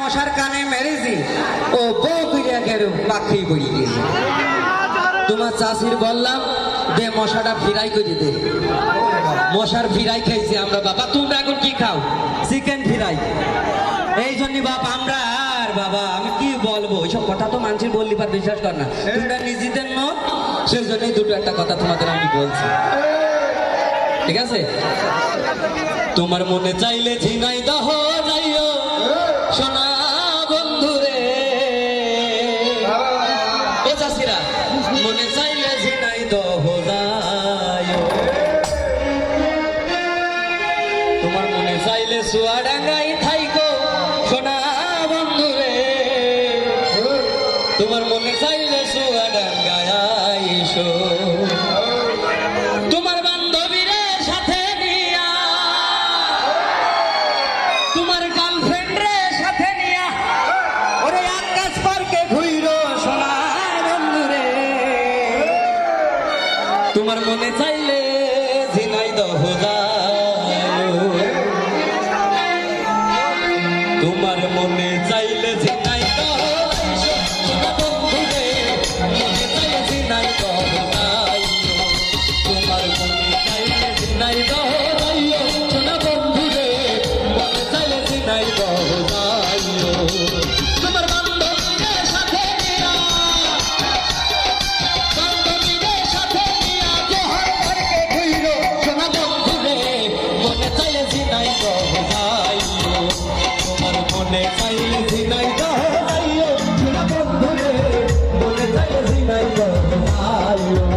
মশার কানে মেরেছি ও বউ কইরা গেরো পাখি পড়ি গেছে। তোমার চাষির বললাম দে মশাটা ফিরাই করে দে। মশার ফিরাই খাইছি আমরা। বাবা তোমরা এখন কি খাও? চিকেন ফিরাই। এই জন্য বাপ আমরা আর বাবা আমি কি বলবো, ওইসব কথা তো মানুষের বললি পার বিশ্বাস কর না। তোমরা নিজেদের মত, সেই জন্যই দুটো একটা কথা তোমাদের আমি বলছি, ঠিক আছে? তোমার মনে চাইলে ঝিনাইদহ যাইও সোনা বন্ধুরে, ও চাষিরা মনে চাইলে ঝিনাইদহ যাইও। তোমার মনে চাইলে চুয়াডাঙ্গাই থাইকো সোনা বন্ধুরে, তোমার মনে চাইলে চুয়াডাঙ্গায় আইসো। তোমার বান্ধবীরে সাথে নিয়া, তোমার গার্লফ্রেন্ডরে সাথে নিয়া ওরে আকাশ পার্কে ঘুইরো সোনা বন্ধুরে। তোমার মনে চাইলে ঝিনাইদহ যাইও। তোমার মনে চাইলে ঝিনাইদহ আইসো সোনা বন্ধুরে, মনে চাইলে ঝিনাইদহ যাইও। তোমার মনে চাইলে ঝিনাইদহ যাইও সোনা বন্ধুরে, মনে চাইলে ঝিনাইদহ যাইও। তোমার বান্ধবীদের সাথে নিয়া, বান্ধবীদের সাথে নিয়া জোহর পার্কে ঘুইরো সোনা বন্ধুরে, মনে চাইলে ঝিনাইদহ যাইও। তোমার মনে চাইলে ঝিনাইদহ যাইও সোনা বন্ধুরে, মনে চাইলে ঝিনাইদহ যাইও।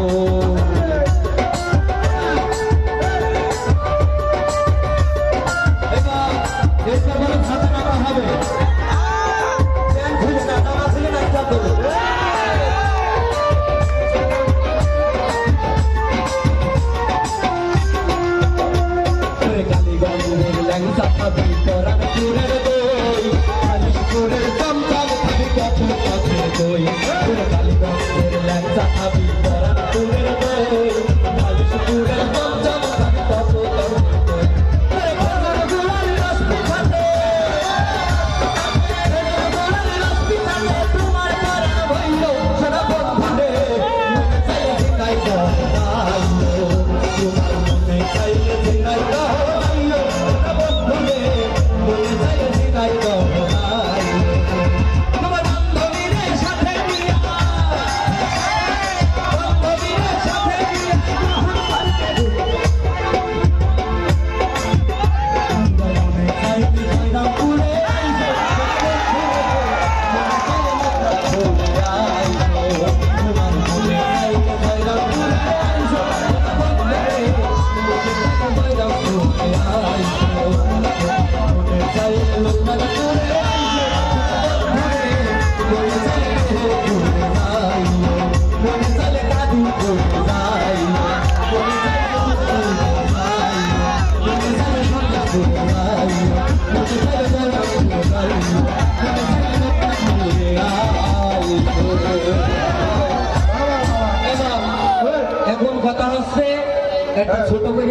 এখন কথা হচ্ছে একটা ছোট করে